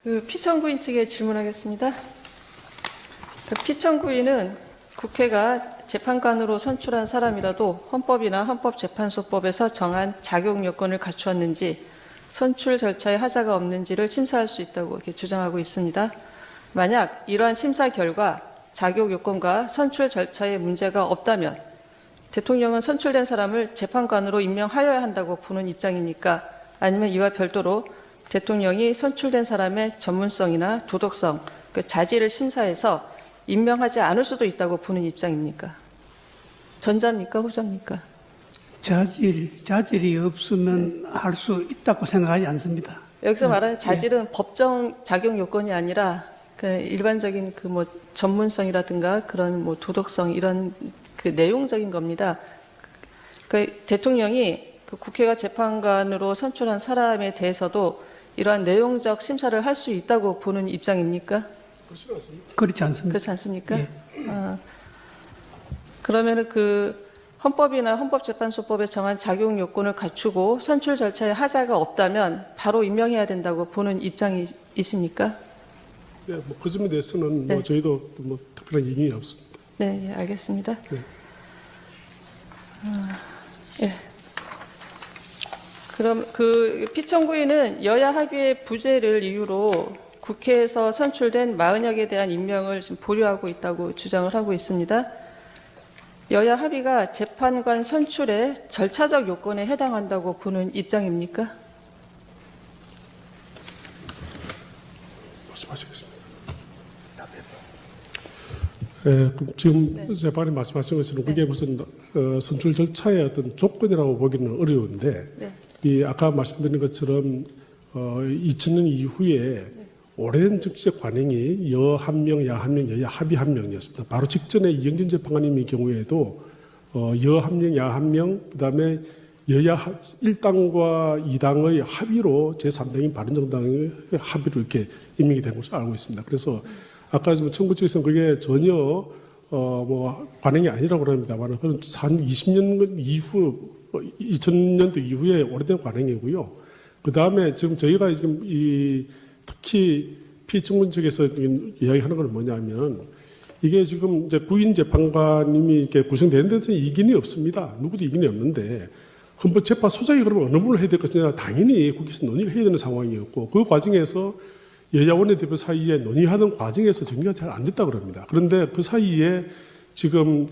피청구인 측에 질문하겠습니다. 피청구인은 국회가 재판관으로 선출한 사람이라도 헌법이나 헌법재판소법에서 정한 자격 요건을 갖추었는지 선출 절차에 하자가 없는지를 심사할 수 있다고 이렇게 주장하고 있습니다. 만약 이러한 심사 결과 자격 요건과 선출 절차에 문제가 없다면 대통령은 선출된 사람을 재판관으로 임명하여야 한다고 보는 입장입니까? 아니면 이와 별도로 대통령이 선출된 사람의 전문성이나 도덕성, 그 자질을 심사해서 임명하지 않을 수도 있다고 보는 입장입니까? 전자입니까? 후자입니까? 자질이 없으면 할 수 있다고 생각하지 않습니다. 여기서 말하는 자질은 법정 자격 요건이 아니라 그 일반적인 그 뭐 전문성이라든가 그런 뭐 도덕성 이런 그 내용적인 겁니다. 그 대통령이 그 국회가 재판관으로 선출한 사람에 대해서도 이러한 내용적 심사를 할 수 있다고 보는 입장입니까? 그렇지 않습니다. 그렇지 않습니까? 예. 그러면은 그 헌법이나 헌법재판소법에 정한 자격 요건을 갖추고 선출 절차에 하자가 없다면 바로 임명해야 된다고 보는 입장이십니까? 네, 뭐 그 점에 대해서는 네. 뭐 저희도 뭐 특별한 이견이 없습니다. 네, 예, 알겠습니다. 네. 예. 그럼 그 피청구인은 여야 합의의 부재를 이유로 국회에서 선출된 40여 개에 대한 임명을 지금 보류하고 있다고 주장을 하고 있습니다. 여야 합의가 재판관 선출의 절차적 요건에 해당한다고 보는 입장입니까? 말씀하시겠습니다. 예, 지금 재판이 말씀하신 것처럼 그게 무슨 선출 절차의 어떤 조건이라고 보기는 어려운데 네. 이 아까 말씀드린 것처럼 2000년 이후에 오랜 정치적 관행이 여 한 명, 야 한 명, 여야 합의 한 명이었습니다. 바로 직전에 이영진 재판관님의 경우에도 여 한 명, 야 한 명, 그다음에 여야 1당과 2당의 합의로 제3당인 바른정당의 합의로 이렇게 임명이 된 것으로 알고 있습니다. 그래서 아까 지금 청구 측에서는 그게 전혀 뭐 관행이 아니라고 합니다만 한 20년 이후 2000년도 이후에 오래된 관행이고요. 그 다음에 지금 저희가 지금 특히 피청구인 측에서 이야기하는 건 뭐냐면 이게 지금 이제 부인 재판관님이 이렇게 구성되는 데서 이견이 없습니다. 누구도 이견이 없는데 헌법재판소장이 그러면 어느 분을 해야 될 것이냐 당연히 국회에서 논의를 해야 되는 상황이었고 그 과정에서 여야 원내대표 사이에 논의하는 과정에서 정리가 잘 안 됐다 그럽니다. 그런데 그 사이에 지금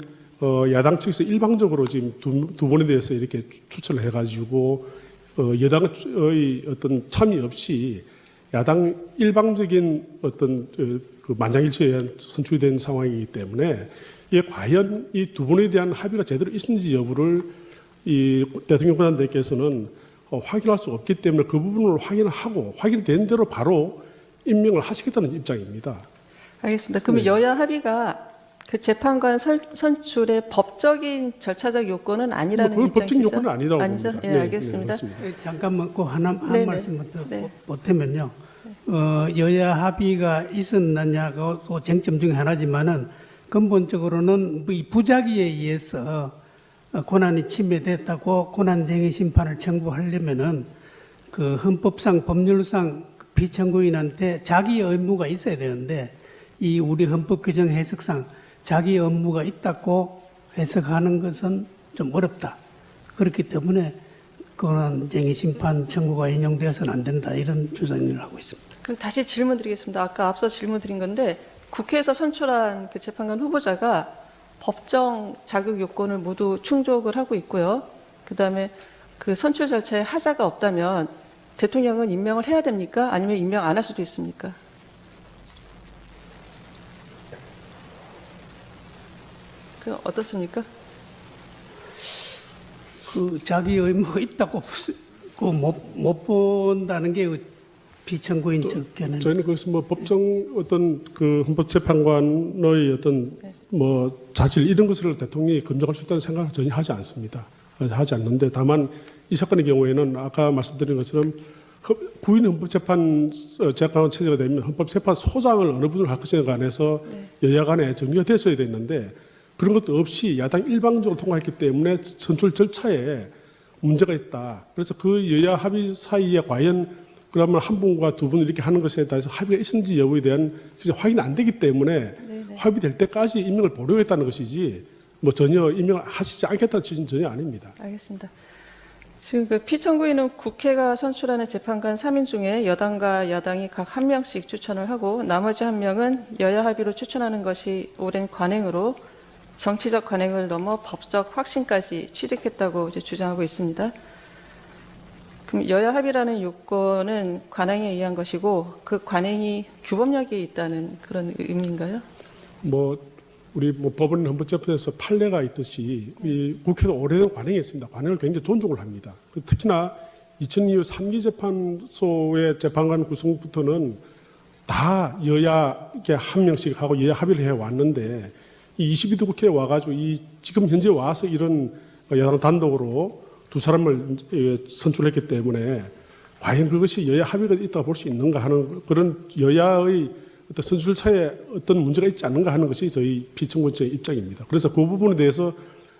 야당 측에서 일방적으로 지금 두 번에 대해서 이렇게 추천을 해가지고 여당의 어떤 참여 없이 야당 일방적인 어떤 그 만장일치에 의한 선출된 상황이기 때문에 이게 과연 이 두 분에 대한 합의가 제대로 있는지 여부를 이 대통령 권한대행께서는 확인할 수 없기 때문에 그 부분을 확인하고 확인된 대로 바로 임명을 하시겠다는 입장입니다. 알겠습니다. 그러면 네. 여야 합의가 그 재판관 선출의 법적인 절차적 요건은 아니라는 그 법적 입장이시죠? 요건은 아니라고 아니죠? 봅니다. 예, 네, 알겠습니다. 네, 잠깐만 꼭 한 네네. 말씀 더 네. 보태면요. 여야 합의가 있었느냐가 또 쟁점 중에 하나지만은 근본적으로는 이 부작위에 의해서 권한이 침해됐다고 권한쟁의 심판을 청구하려면은 그 헌법상 법률상 피청구인한테 자기 의무가 있어야 되는데 이 우리 헌법 규정 해석상 자기 의무가 있다고 해석하는 것은 좀 어렵다. 그렇기 때문에 권한쟁의 심판 청구가 인용되어서는 안 된다. 이런 주장을 하고 있습니다. 그럼 다시 질문 드리겠습니다. 아까 앞서 질문 드린 건데 국회에서 선출한 그 재판관 후보자가 법정 자격 요건을 모두 충족을 하고 있고요. 그다음에 그 선출 절차에 하자가 없다면 대통령은 임명을 해야 됩니까? 아니면 임명 안 할 수도 있습니까? 그 어떻습니까? 그 자기 의무가 있다고 못 본다는 게 비청구인 측견은 저희는 그것은 뭐 법정 어떤 그 헌법재판관의 어떤 뭐 자질 이런 것을 대통령이 검증할 수 있다는 생각을 전혀 하지 않습니다. 하지 않는데 다만 이 사건의 경우에는 아까 말씀드린 것처럼 부인 헌법재판 재판관 체제가 되면 헌법재판소장을 어느 분을 할 것인가 관해서 여야 간에 정리가 됐어야 됐는데 그런 것도 없이 야당 일방적으로 통과했기 때문에 선출 절차에 문제가 있다. 그래서 그 여야 합의 사이에 과연 그러면 한 분과 두 분 이렇게 하는 것에 대해서 합의가 있는지 여부에 대한 확인이 안 되기 때문에 합의될 때까지 임명을 보류했다는 것이지 뭐 전혀 임명을 하시지 않겠다는 취지는 전혀 아닙니다. 알겠습니다. 지금 그 피청구인은 국회가 선출하는 재판관 3인 중에 여당과 야당이 각 1명씩 추천을 하고 나머지 1명은 여야 합의로 추천하는 것이 오랜 관행으로 정치적 관행을 넘어 법적 확신까지 취득했다고 이제 주장하고 있습니다. 그럼 여야 합의라는 요건은 관행에 의한 것이고 그 관행이 규범력이 있다는 그런 의미인가요? 우리 법원 헌법재판소에서 판례가 있듯이 이 국회도 오래된 관행이 있습니다. 관행을 굉장히 존중을 합니다. 특히나 2000 이후 3기 재판소의 재판관 구성부터는 다 여야 이렇게 1명씩 하고 여야 합의를 해 왔는데 이 22대 국회에 와가지고 지금 현재 와서 이런 여당 단독으로 두 사람을 선출했기 때문에 과연 그것이 여야 합의가 있다고 볼 수 있는가 하는 그런 여야의 어떤 선출차에 어떤 문제가 있지 않는가 하는 것이 저희 피청구인의 입장입니다. 그래서 그 부분에 대해서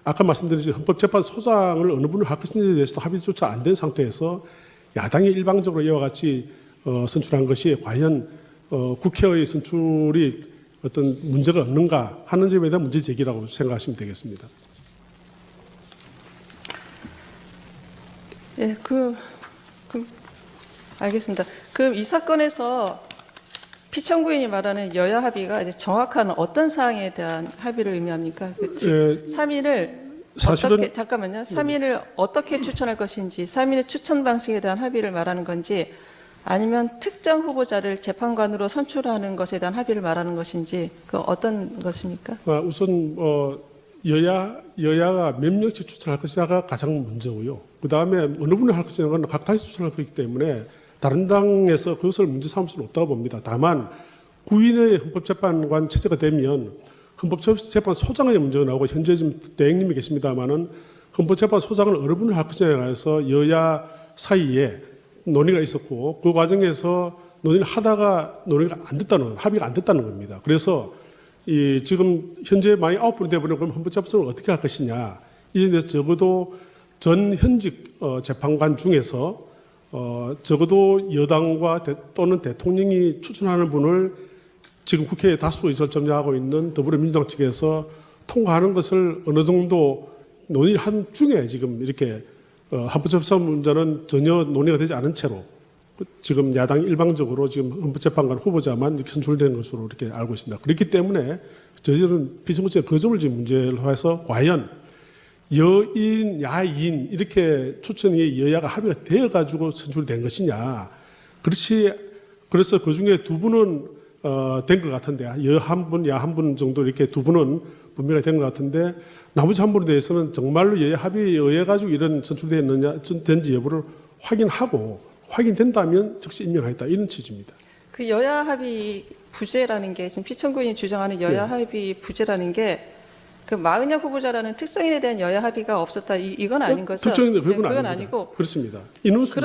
아까 말씀드린 헌법재판소장을 어느 분을 할 것인지에 대해서도 합의조차 안 된 상태에서 야당이 일방적으로 이와 같이 선출한 것이 과연 국회의 선출이 어떤 문제가 없는가 하는 점에 대한 문제 제기라고 생각하시면 되겠습니다. 예, 알겠습니다. 그럼 이 사건에서 피청구인이 말하는 여야 합의가 이제 정확한 어떤 사항에 대한 합의를 의미합니까? 즉, 3인을 사실은 어떻게, 잠깐만요. 3인을 어떻게 추천할 것인지, 3인의 추천 방식에 대한 합의를 말하는 건지, 아니면 특정 후보자를 재판관으로 선출하는 것에 대한 합의를 말하는 것인지, 그 어떤 것입니까? 우선 여야가 몇 명씩 추천할 것이냐가 가장 문제고요. 그 다음에 어느 분이 할 것이냐는 각 당이 추천할 거기 때문에 다른 당에서 그것을 문제 삼을 수는 없다고 봅니다. 다만 구인의 헌법재판관 체제가 되면 헌법재판소장의 문제가 나오고 현재 지금 대행님이 계십니다만은 헌법재판소장을 어느 분을 할 것이냐에 대해서 여야 사이에 논의가 있었고 그 과정에서 논의를 하다가 논의가 안 됐다는 합의가 안 됐다는 겁니다. 그래서 지금 현재 많이 9분이 되어버리면 그럼 헌법재판소를 어떻게 할 것이냐 이에 대해서 적어도 전 현직 재판관 중에서 적어도 여당과 또는 대통령이 추천하는 분을 지금 국회에 다수 의석을 점유하고 있는 더불어민주당 측에서 통과하는 것을 어느 정도 논의를 한 중에 지금 이렇게 헌법재판소 문제는 전혀 논의가 되지 않은 채로 지금 야당이 일방적으로 지금 헌법재판관 후보자만 이렇게 선출된 것으로 이렇게 알고 있습니다. 그렇기 때문에 저희들은 비서무처의 그 점을 지금 문제로 해서 과연 여인, 야인 이렇게 추천이 여야가 합의가 되어가지고 선출된 것이냐. 그래서 그 중에 두 분은 된 것 같은데 여 한 분, 야 한 분 정도 이렇게 두 분은 분명히 된 것 같은데 나머지 한 분에 대해서는 정말로 여야 합의에 의해 가지고 이런 선출되었느냐, 된지 여부를 확인하고 확인된다면 즉시 임명하겠다 이런 취지입니다. 그 여야 합의 부재라는 게 지금 피청구인이 주장하는 여야 합의 부재라는 게 그 마은혁 후보자라는 특정인에 대한 여야 합의가 없었다 이건 아닌 거죠? 특정인데 그건 그건 아닙니다. 아니고 그렇습니다. 인원수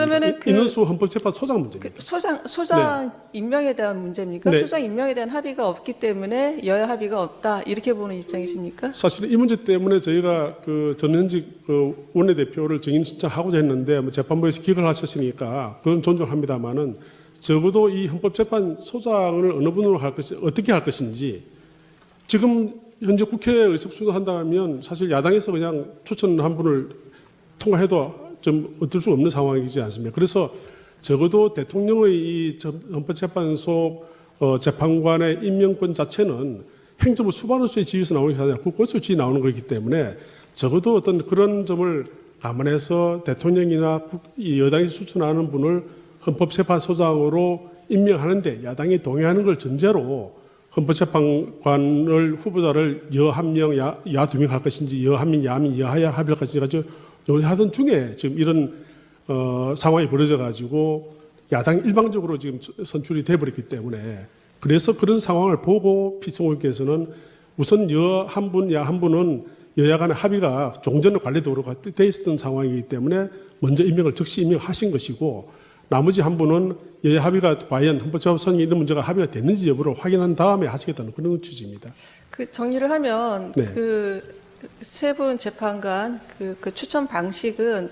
인원수 헌법재판소장 문제입니다. 소장 임명에 대한 문제입니까? 네. 소장 임명에 대한 합의가 없기 때문에 여야 합의가 없다 이렇게 보는 입장이십니까? 사실은 이 문제 때문에 저희가 그 전현직 원내대표를 정인 신청하고자 했는데 재판부에서 기각을 하셨으니까 그건 존중합니다만은 적어도 이 헌법재판소장을 어느 분으로 할 것이 어떻게 할 것인지 지금 현재 국회에 의석수도 한다면 사실 야당에서 그냥 추천 한 분을 통과해도 좀 어쩔 수 없는 상황이지 않습니까? 그래서 적어도 대통령의 이 헌법재판소 재판관의 임명권 자체는 행정부 수반으로서의 지위에서 나오는 게 아니라 국고에서 지위 나오는 거기 때문에 적어도 어떤 그런 점을 감안해서 대통령이나 여당이 추천하는 분을 헌법재판소장으로 임명하는데 야당이 동의하는 걸 전제로 헌법재판관을 후보자를 여 한 명, 야 두 명 할 것인지 여 한 명, 야 한 명, 여하야 합의할 것인지 가지고 논의하던 중에 지금 이런 상황이 벌어져 가지고 야당 일방적으로 지금 선출이 돼버렸기 때문에 그래서 그런 상황을 보고 피청구인께서는 우선 여 한 분, 야 한 분은 여야 간의 합의가 종전 관례도로 돼 있었던 상황이기 때문에 먼저 임명을 즉시 임명하신 것이고 나머지 한 분은 여야 합의가 과연 헌법재판소장이 이런 문제가 합의가 됐는지 여부를 확인한 다음에 하시겠다는 그런 취지입니다. 그 정리를 하면 네. 그 세 분 재판관 그 추천 방식은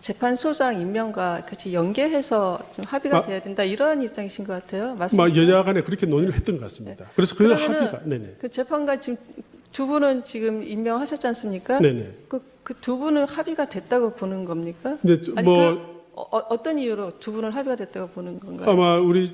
재판소장 임명과 같이 연계해서 좀 합의가 돼야 된다 이런 입장이신 것 같아요. 맞습니까? 여야 간에 그렇게 논의를 했던 것 같습니다. 그래서 그 그러면은 합의가 네네. 그 재판관 지금 두 분은 지금 임명하셨지 않습니까? 네네. 그 두 분은 합의가 됐다고 보는 겁니까? 근데 아니, 어떤 이유로 두 분은 합의가 됐다고 보는 건가요? 아마 우리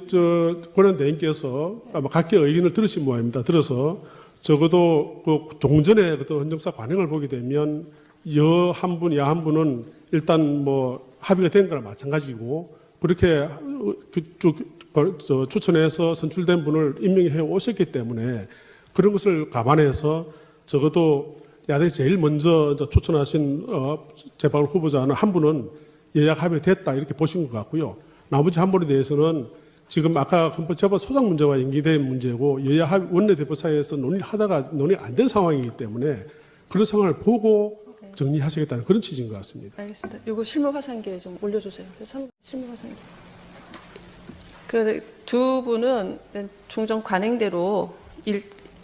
권한대행께서 아마 각계 의견을 들으신 모양입니다. 들어서 적어도 그 종전의 어떤 헌정사 관행을 보게 되면 여 한 분, 야 한 분은 일단 뭐 합의가 된 거나 마찬가지고 그렇게 쭉 추천해서 선출된 분을 임명해 오셨기 때문에 그런 것을 감안해서 적어도 야당이 제일 먼저 추천하신 재판 후보자는 한 분은 여야 합의됐다 이렇게 보신 것 같고요. 나머지 한 분에 대해서는 지금 아까 헌법재판 소장 문제와 연계된 문제고 여야 합의 원내대표 사이에서 논의를 하다가 논의가 안 된 상황이기 때문에 그런 상황을 보고 정리하시겠다는 그런 취지인 것 같습니다. 알겠습니다. 이거 실무 화상기에 좀 올려주세요. 실무 화상기. 그 두 분은 종전 관행대로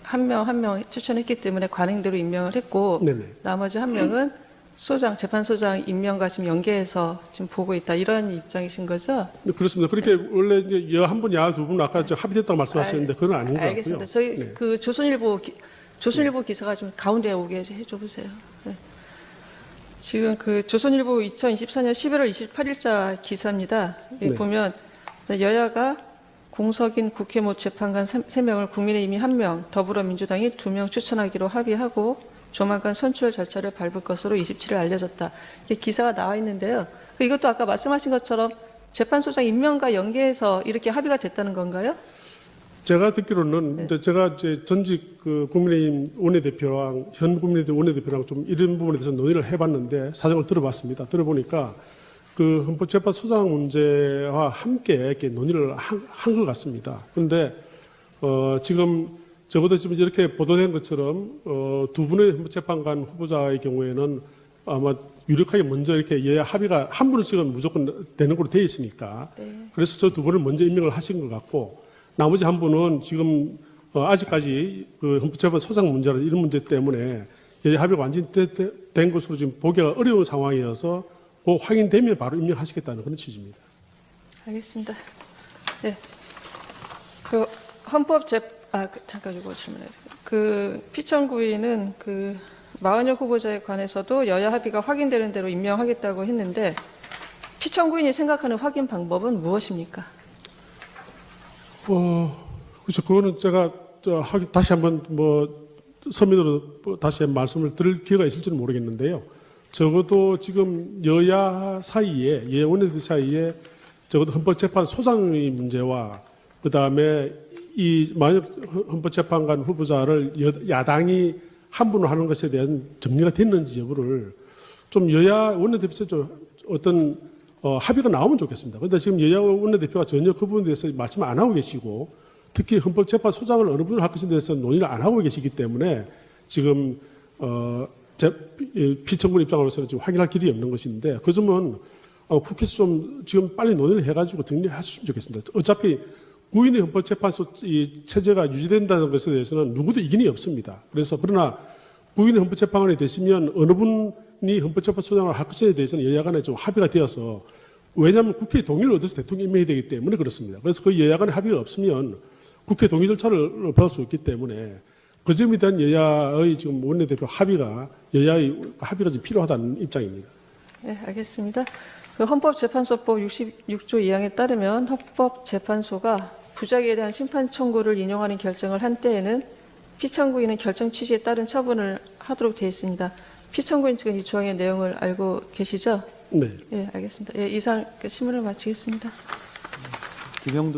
한 명 추천했기 때문에 관행대로 임명을 했고 네네. 나머지 한 명은 재판소장 임명과 지금 연계해서 지금 보고 있다 이런 입장이신 거죠? 네, 그렇습니다. 그렇게 원래 이제 여 한 분, 야 두 분 아까 합의됐다고 말씀하셨는데 그건 아닌 것 같고요. 알겠습니다. 저희 네. 그 조선일보 기사가 좀 가운데 오게 해줘 보세요. 네. 지금 그 조선일보 2024년 11월 28일자 기사입니다. 여기 네. 보면 여야가 공석인 국회 모 재판관 3명을 국민의힘이 1명, 더불어민주당이 2명 추천하기로 합의하고 조만간 선출 절차를 밟을 것으로 27일 알려졌다. 이게 기사가 나와 있는데요. 이것도 아까 말씀하신 것처럼 재판소장 임명과 연계해서 이렇게 합의가 됐다는 건가요? 제가 듣기로는 이제 제가 이제 전직 그 국민의힘 원내대표랑 현 국민의힘 원내대표랑 좀 이런 부분에 대해서 논의를 해봤는데 사정을 들어봤습니다. 들어보니까 그 헌법재판소장 문제와 함께 이렇게 논의를 한 것 같습니다. 그런데 지금 적어도 지금 이렇게 보도된 것처럼 두 분의 헌법재판관 후보자의 경우에는 아마 유력하게 먼저 이렇게 여야 합의가 한 분은 지금 무조건 되는 걸로 되어 있으니까 그래서 저 두 분을 먼저 임명을 하신 것 같고 나머지 한 분은 지금 아직까지 그 헌법재판 소장 문제나 이런 문제 때문에 여야 합의가 완전히 된 것으로 지금 보기가 어려운 상황이어서 그 확인되면 바로 임명하시겠다는 그런 취지입니다. 알겠습니다. 네. 잠깐 이거 질문해요. 그 피청구인은 그 마은혁 후보자에 관해서도 여야 합의가 확인되는 대로 임명하겠다고 했는데 피청구인이 생각하는 확인 방법은 무엇입니까? 그렇죠. 그거는 제가 다시 한번 서면으로 다시 말씀을 드릴 기회가 있을지는 모르겠는데요. 적어도 지금 여야 원내대표 사이에 적어도 헌법재판 소장의 문제와 그 다음에 만약 헌법재판관 후보자를 야당이 한 분으로 하는 것에 대한 정리가 됐는지 여부를 좀 여야 원내대표에서 어떤 합의가 나오면 좋겠습니다. 그런데 지금 여야 원내대표가 전혀 그 부분에 대해서 말씀 안 하고 계시고 특히 헌법재판 소장을 어느 분을 할 것에 대해서 논의를 안 하고 계시기 때문에 지금 피청군 입장으로서는 지금 확인할 길이 없는 것인데 그 점은 국회에서 좀 지금 빨리 논의를 해가지고 정리하셨으면 좋겠습니다. 어차피 구인의 헌법재판소 이 체제가 유지된다는 것에 대해서는 누구도 이견이 없습니다. 그러나 구인의 헌법재판관이 되시면 어느 분이 헌법재판소장을 할 것에 대해서는 여야 간에 좀 합의가 되어서 왜냐하면 국회의 동의를 얻어서 대통령이 임명해야 되기 때문에 그렇습니다. 그래서 그 여야 간에 합의가 없으면 국회 동의 절차를 밟을 수 있기 때문에 그 점에 대한 여야의 지금 원내대표 여야의 합의가 지금 필요하다는 입장입니다. 네, 알겠습니다. 그 헌법재판소법 66조 2항에 따르면 헌법재판소가 부작위에 대한 심판 청구를 인용하는 결정을 한 때에는 피청구인은 결정 취지에 따른 처분을 하도록 되어 있습니다. 피청구인 측은 이 조항의 내용을 알고 계시죠? 네. 네, 알겠습니다. 예, 이상 신문을 마치겠습니다. 김영두